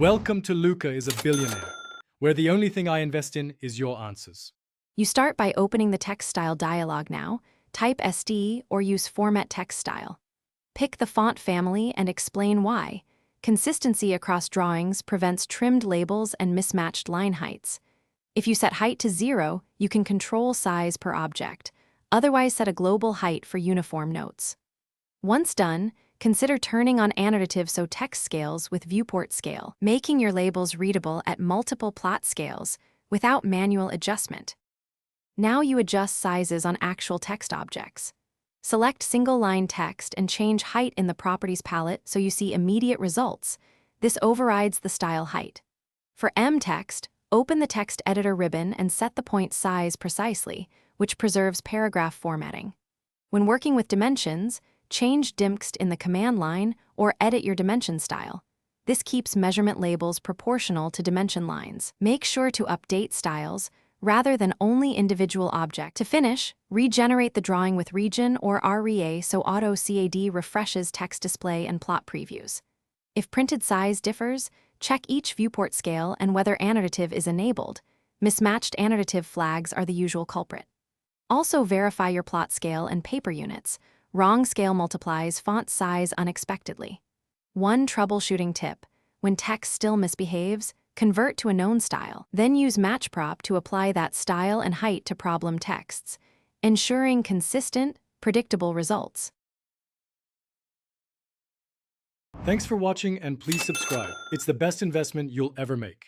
Welcome to Luca is a Billionaire, where the only thing I invest in is your answers. You start by opening the text style dialog now, type SD or use format text style. Pick the font family and explain why. Consistency across drawings prevents trimmed labels and mismatched line heights. If you set height to 0, you can control size per object. Otherwise, set a global height for uniform notes. Once done, consider turning on annotative so text scales with viewport scale, making your labels readable at multiple plot scales without manual adjustment. Now you adjust sizes on actual text objects. Select single-line text and change height in the Properties palette so you see immediate results. This overrides the style height. For M text, open the text editor ribbon and set the point size precisely, which preserves paragraph formatting. When working with dimensions, change dimxt in the command line or edit your dimension style. This keeps measurement labels proportional to dimension lines. Make sure to update styles rather than only individual object. To finish, regenerate the drawing with Region or REA so AutoCAD refreshes text display and plot previews. If printed size differs, check each viewport scale and whether annotative is enabled. Mismatched annotative flags are the usual culprit. Also verify your plot scale and paper units. Wrong scale multiplies font size unexpectedly. One troubleshooting tip: when text still misbehaves, convert to a known style. Then use matchprop to apply that style and height to problem texts, ensuring consistent, predictable results. Thanks for watching and please subscribe. It's the best investment you'll ever make.